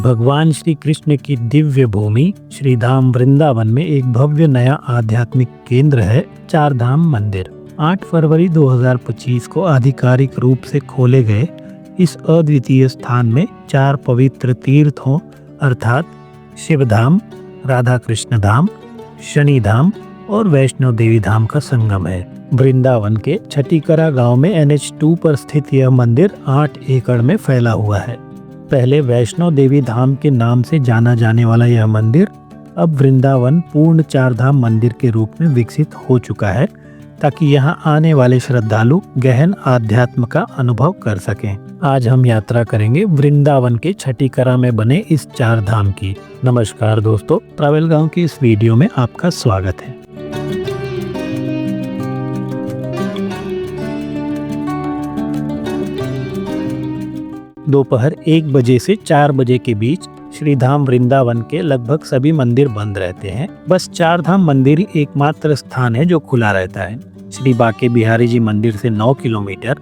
भगवान श्री कृष्ण की दिव्य भूमि श्री धाम वृंदावन में एक भव्य नया आध्यात्मिक केंद्र है चार धाम मंदिर। 8 फरवरी 2025 को आधिकारिक रूप से खोले गए इस अद्वितीय स्थान में 4 पवित्र तीर्थों अर्थात शिव धाम, राधा कृष्ण धाम, शनि धाम और वैष्णो देवी धाम का संगम है। वृंदावन के छठीकरा गांव में NH2 पर स्थित यह मंदिर 8 एकड़ में फैला हुआ है। पहले वैष्णो देवी धाम के नाम से जाना जाने वाला यह मंदिर अब वृंदावन पूर्ण चार धाम मंदिर के रूप में विकसित हो चुका है, ताकि यहाँ आने वाले श्रद्धालु गहन आध्यात्म का अनुभव कर सकें। आज हम यात्रा करेंगे वृंदावन के छठीकरा में बने इस चार धाम की। नमस्कार दोस्तों, ट्रैवल गांव की इस वीडियो में आपका स्वागत है। दोपहर 1 बजे से 4 बजे के बीच श्री धाम वृंदावन के लगभग सभी मंदिर बंद रहते हैं। बस चार धाम मंदिर ही एकमात्र स्थान है जो खुला रहता है। श्री बांके बिहारी जी मंदिर से 9 किलोमीटर,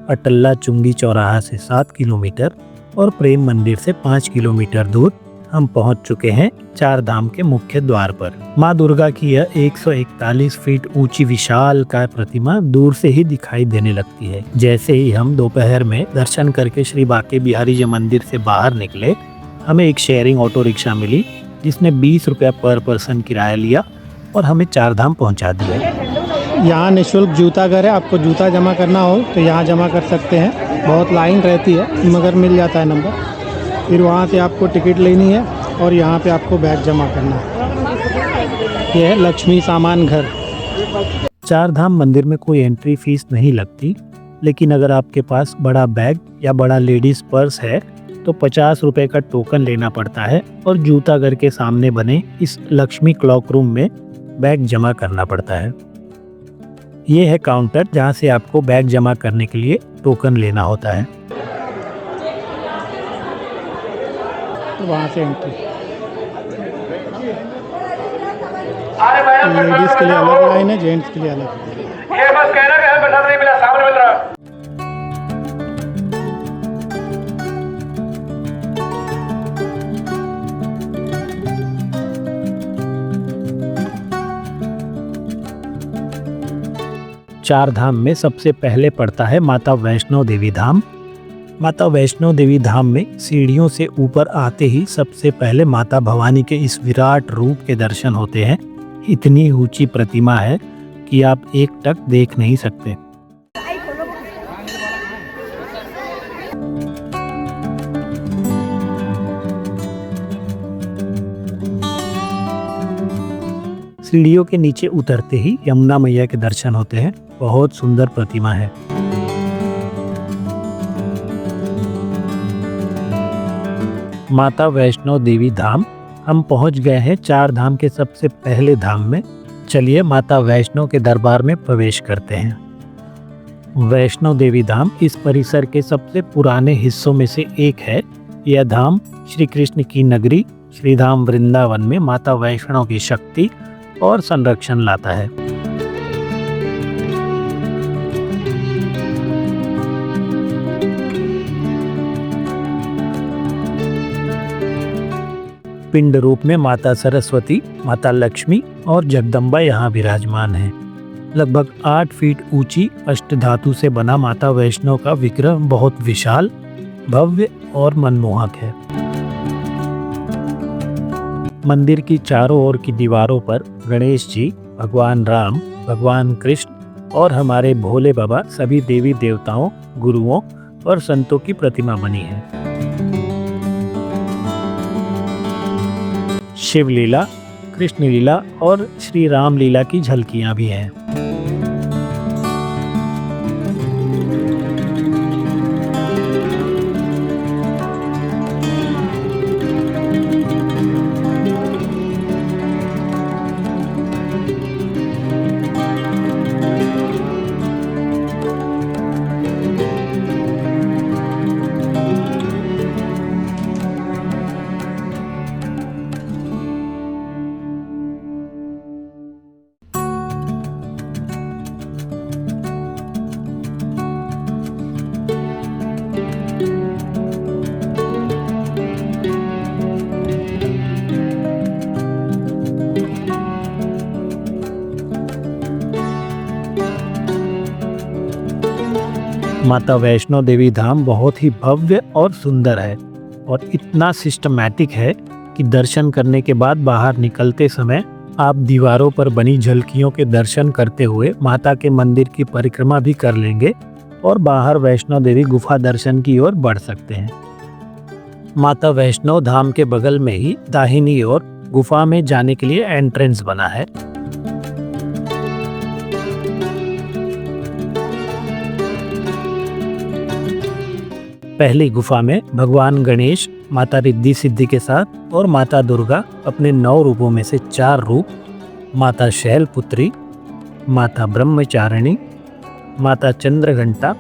अटल्ला चुंगी चौराहा से 7 किलोमीटर और प्रेम मंदिर से 5 किलोमीटर दूर हम पहुंच चुके हैं चार धाम के मुख्य द्वार पर। माँ दुर्गा की यह 141 फीट ऊंची विशालकाय प्रतिमा दूर से ही दिखाई देने लगती है। जैसे ही हम दोपहर में दर्शन करके श्री बांके बिहारी जी मंदिर से बाहर निकले, हमें एक शेयरिंग ऑटो रिक्शा मिली जिसने 20 रुपया पर पर्सन किराया लिया और हमें चार धाम पहुँचा दिया। यहाँ निःशुल्क जूता घर है। आपको जूता जमा करना हो तो यहाँ जमा कर सकते हैं। बहुत लाइन रहती है मगर मिल जाता है नंबर। फिर वहाँ से आपको टिकट लेनी है और यहाँ पे आपको बैग जमा करना है। यह है लक्ष्मी सामान घर। चार धाम मंदिर में कोई एंट्री फीस नहीं लगती, लेकिन अगर आपके पास बड़ा बैग या बड़ा लेडीज पर्स है तो 50 रुपए का टोकन लेना पड़ता है और जूता घर के सामने बने इस लक्ष्मी क्लॉक रूम में बैग जमा करना पड़ता है। ये है काउंटर जहाँ से आपको बैग जमा करने के लिए टोकन लेना होता है। वहाँ से एंट्री। लेडीज के लिए अलग लाइन है, जेंट्स के लिए अलग। ये बस कहना कि हमें प्रसाद नहीं मिला, सामने मिल रहा। चार धाम में सबसे पहले पड़ता है माता वैष्णो देवी धाम। माता वैष्णो देवी धाम में सीढ़ियों से ऊपर आते ही सबसे पहले माता भवानी के इस विराट रूप के दर्शन होते हैं। इतनी ऊंची प्रतिमा है कि आप एक टक देख नहीं सकते। सीढ़ियों के नीचे उतरते ही यमुना मैया के दर्शन होते हैं। बहुत सुंदर प्रतिमा है। माता वैष्णो देवी धाम हम पहुंच गए हैं चार धाम के सबसे पहले धाम में। चलिए माता वैष्णो के दरबार में प्रवेश करते हैं। वैष्णो देवी धाम इस परिसर के सबसे पुराने हिस्सों में से एक है। यह धाम श्री कृष्ण की नगरी श्री धाम वृंदावन में माता वैष्णो की शक्ति और संरक्षण लाता है। पिंड रूप में माता सरस्वती, माता लक्ष्मी और जगदम्बा यहाँ विराजमान है। लगभग 8 फीट ऊंची अष्टधातु से बना माता वैष्णो का विग्रह बहुत विशाल, भव्य और मनमोहक है। मंदिर की चारों ओर की दीवारों पर गणेश जी, भगवान राम, भगवान कृष्ण और हमारे भोले बाबा सभी देवी देवताओं, गुरुओं और संतों की प्रतिमा बनी है। शिव लीला, कृष्ण लीला और श्री राम लीला की झलकियां भी हैं। माता वैष्णो देवी धाम बहुत ही भव्य और सुंदर है और इतना सिस्टमैटिक है कि दर्शन करने के बाद बाहर निकलते समय आप दीवारों पर बनी झलकियों के दर्शन करते हुए माता के मंदिर की परिक्रमा भी कर लेंगे और बाहर वैष्णो देवी गुफा दर्शन की ओर बढ़ सकते हैं। माता वैष्णो धाम के बगल में ही दाहिनी ओर गुफा में जाने के लिए एंट्रेंस बना है। पहली गुफा में भगवान गणेश माता रिद्धि सिद्धि के साथ और माता दुर्गा अपने 9 रूपों में से 4 रूप, माता शैलपुत्री, माता ब्रह्मचारिणी, माता चंद्रघंटा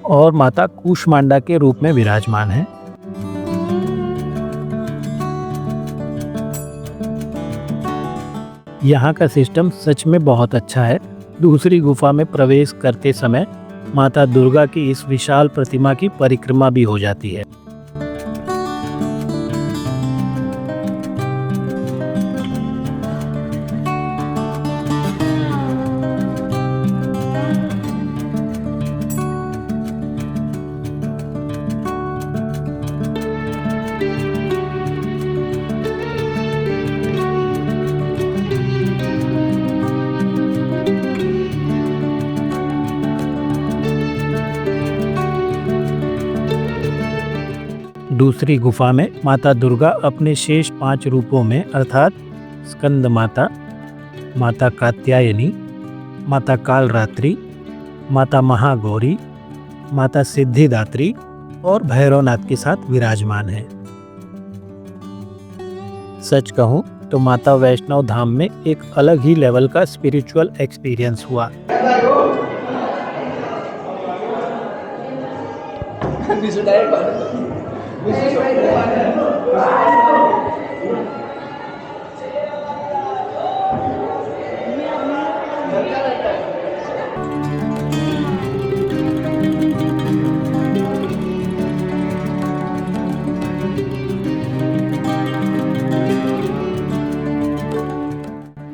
और माता कूष्मांडा के रूप में विराजमान है। यहाँ का सिस्टम सच में बहुत अच्छा है। दूसरी गुफा में प्रवेश करते समय माता दुर्गा की इस विशाल प्रतिमा की परिक्रमा भी हो जाती है। दूसरी गुफा में माता दुर्गा अपने शेष 5 रूपों में अर्थात स्कंद माता, माता कात्यायनी, माता कालरात्रि, माता महागौरी, माता सिद्धिदात्री और भैरवनाथ के साथ विराजमान है। सच कहूँ तो माता वैष्णो धाम में एक अलग ही लेवल का स्पिरिचुअल एक्सपीरियंस हुआ।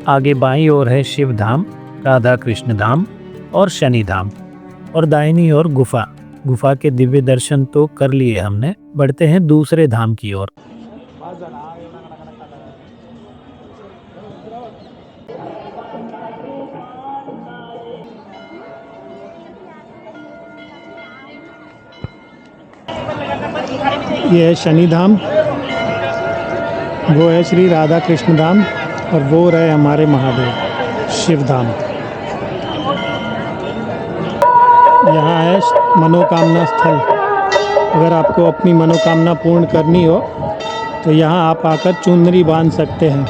आगे बाईं ओर है शिव धाम, राधा कृष्ण धाम और शनि धाम और दाहिनी ओर गुफा। गुफा के दिव्य दर्शन तो कर लिए हमने, बढ़ते हैं दूसरे धाम की ओर। ये है शनि धाम, वो है श्री राधा कृष्ण धाम और वो रहे हमारे महादेव शिव धाम। यहाँ है मनोकामना स्थल। अगर आपको अपनी मनोकामना पूर्ण करनी हो तो यहाँ आप आकर चुनरी बांध सकते हैं।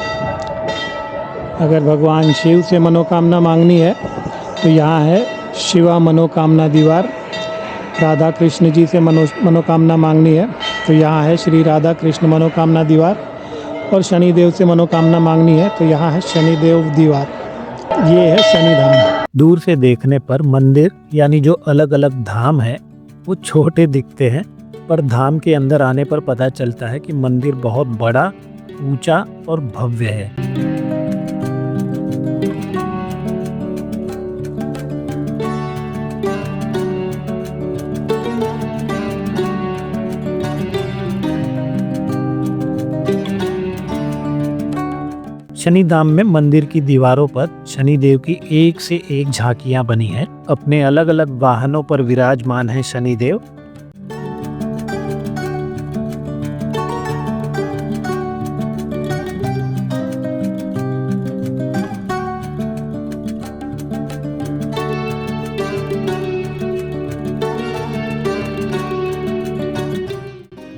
अगर भगवान शिव से मनोकामना मांगनी है तो यहाँ है शिवा मनोकामना दीवार। राधा कृष्ण जी से मनोकामना मांगनी है तो यहाँ है श्री राधा कृष्ण मनोकामना दीवार और शनि देव से मनोकामना मांगनी है तो यहाँ है शनि देव दीवार। ये है शनि धाम। दूर से देखने पर मंदिर यानी जो अलग अलग धाम है वो छोटे दिखते हैं, पर धाम के अंदर आने पर पता चलता है कि मंदिर बहुत बड़ा, ऊंचा और भव्य है। शनि धाम में मंदिर की दीवारों पर शनि देव की एक से एक झांकियां बनी हैं। अपने अलग अलग वाहनों पर विराजमान है शनि देव।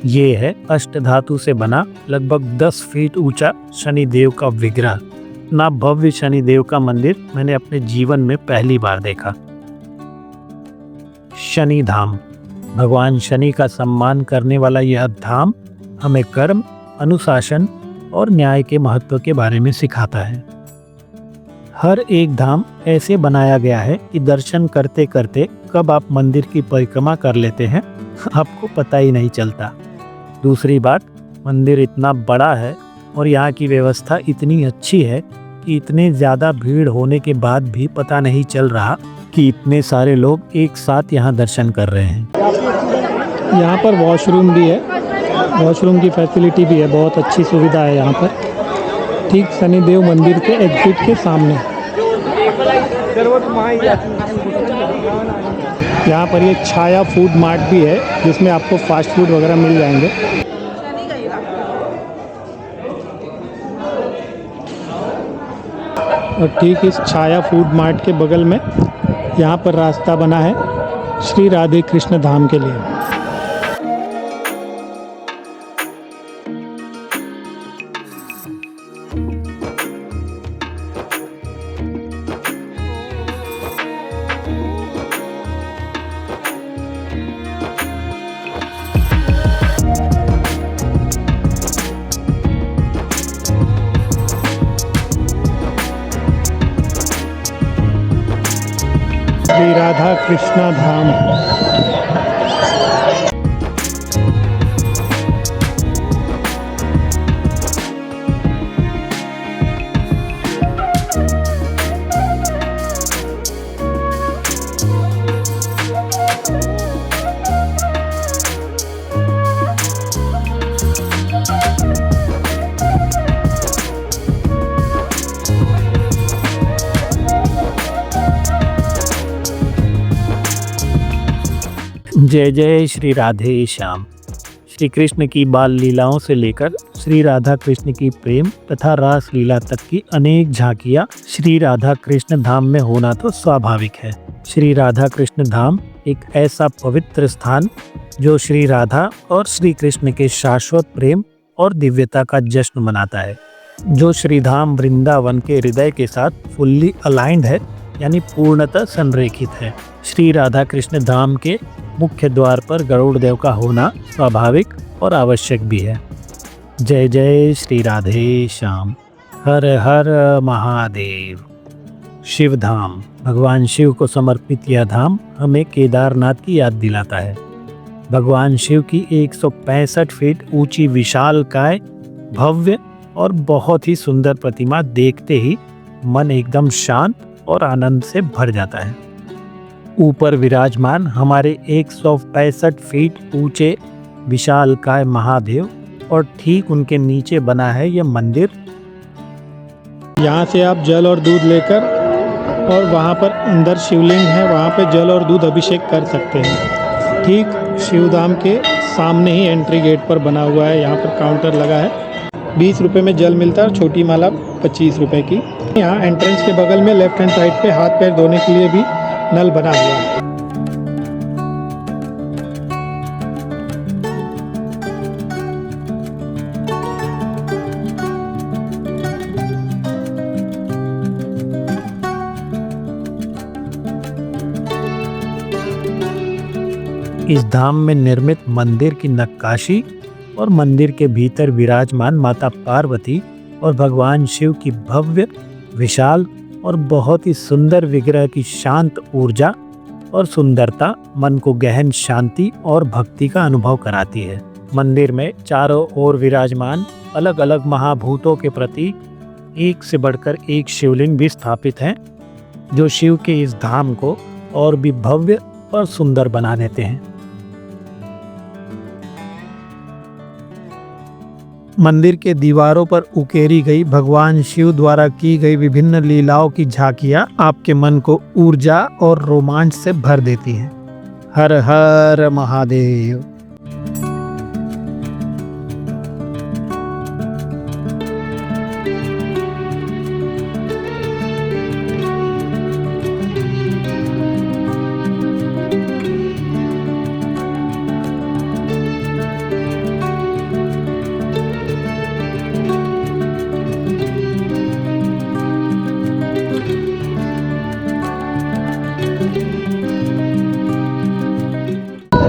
ये है अष्टधातु से बना लगभग 10 फीट ऊंचा शनि देव का विग्रह। ना भव्य शनि देव का मंदिर मैंने अपने जीवन में पहली बार देखा। शनि धाम, भगवान शनि का सम्मान करने वाला यह धाम हमें कर्म, अनुशासन और न्याय के महत्व के बारे में सिखाता है। हर एक धाम ऐसे बनाया गया है कि दर्शन करते करते कब आप मंदिर की परिक्रमा कर लेते हैं आपको पता ही नहीं चलता। दूसरी बात, मंदिर इतना बड़ा है और यहाँ की व्यवस्था इतनी अच्छी है कि इतने ज़्यादा भीड़ होने के बाद भी पता नहीं चल रहा कि इतने सारे लोग एक साथ यहाँ दर्शन कर रहे हैं। यहाँ पर वॉशरूम भी है, वॉशरूम की फैसिलिटी भी है, बहुत अच्छी सुविधा है यहाँ पर, ठीक शनिदेव मंदिर के एग्जिट के सामने। यहाँ पर एक छाया फूड मार्ट भी है जिसमें आपको फास्ट फूड वगैरह मिल जाएंगे। और ठीक इस छाया फूड मार्ट के बगल में यहाँ पर रास्ता बना है श्री राधे कृष्ण धाम के लिए। श्री राधा कृष्णा धाम। जय जय श्री राधे श्याम। श्री कृष्ण की बाल लीलाओं से लेकर श्री राधा कृष्ण की प्रेम तथा रास लीला तक की अनेक झांकियां श्री राधा कृष्ण धाम में होना तो स्वाभाविक है। श्री राधा कृष्ण धाम एक ऐसा पवित्र स्थान जो श्री राधा और श्री कृष्ण के शाश्वत प्रेम और दिव्यता का जश्न मनाता है, जो श्री धाम वृंदावन के हृदय के साथ फुल्ली अलाइंड है, यानी पूर्णतः संरेखित है। श्री राधा कृष्ण धाम के मुख्य द्वार पर गरुड़ देव का होना स्वाभाविक और आवश्यक भी है। जय जय श्री राधे श्याम। हर हर महादेव। शिव धाम। भगवान शिव को समर्पित यह धाम हमें केदारनाथ की याद दिलाता है। भगवान शिव की 165 फीट ऊंची विशालकाय भव्य और बहुत ही सुंदर प्रतिमा देखते ही मन एकदम शांत और आनंद से भर जाता है। ऊपर विराजमान हमारे 165 फीट ऊंचे विशालकाय महादेव और ठीक उनके नीचे बना है यह मंदिर। यहाँ से आप जल और दूध लेकर और वहाँ पर अंदर शिवलिंग है, वहाँ पे जल और दूध अभिषेक कर सकते हैं। ठीक शिवधाम के सामने ही एंट्री गेट पर बना हुआ है, यहाँ पर काउंटर लगा है। 20 रुपये में जल मिलता है और छोटी माला 25 रुपये की। यहाँ एंट्रेंस के बगल में लेफ्ट हैंड साइड पे हाथ पैर धोने के लिए भी नल बना हुआ है। इस धाम में निर्मित मंदिर की नक्काशी और मंदिर के भीतर विराजमान माता पार्वती और भगवान शिव की भव्य, विशाल और बहुत ही सुंदर विग्रह की शांत ऊर्जा और सुंदरता मन को गहन शांति और भक्ति का अनुभव कराती है। मंदिर में चारों ओर विराजमान अलग अलग महाभूतों के प्रतीक एक से बढ़कर एक शिवलिंग भी स्थापित हैं, जो शिव के इस धाम को और भी भव्य और सुंदर बना देते हैं। मंदिर के दीवारों पर उकेरी गई भगवान शिव द्वारा की गई विभिन्न लीलाओं की झांकियां आपके मन को ऊर्जा और रोमांच से भर देती हैं। हर हर महादेव।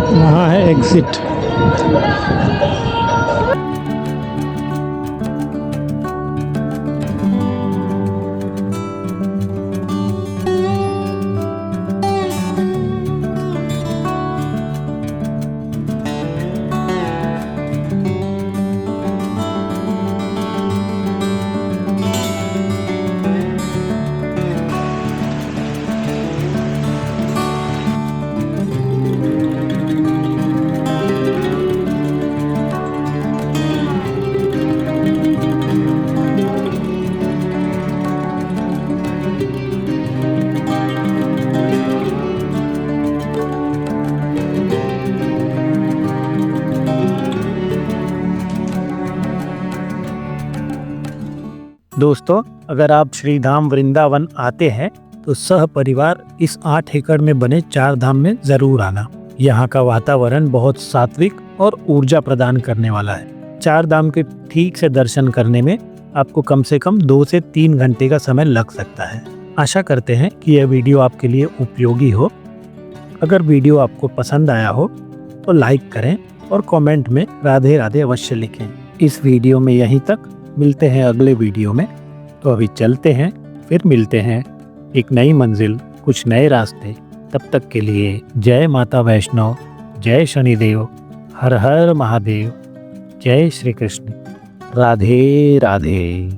वहाँ है एग्जिट। दोस्तों, अगर आप श्री धाम वृंदावन आते हैं तो सह परिवार इस 8 एकड़ में बने 4 धाम में जरूर आना। यहाँ का वातावरण बहुत सात्विक और ऊर्जा प्रदान करने वाला है। 4 धाम के ठीक से दर्शन करने में आपको कम से कम 2 से 3 घंटे का समय लग सकता है। आशा करते हैं कि यह वीडियो आपके लिए उपयोगी हो। अगर वीडियो आपको पसंद आया हो तो लाइक करें और कमेंट में राधे राधे अवश्य लिखें। इस वीडियो में यहीं तक, मिलते हैं अगले वीडियो में। तो अभी चलते हैं, फिर मिलते हैं। एक नई मंजिल, कुछ नए रास्ते। तब तक के लिए जय माता वैष्णव, जय शनिदेव, हर हर महादेव, जय श्री कृष्ण, राधे राधे।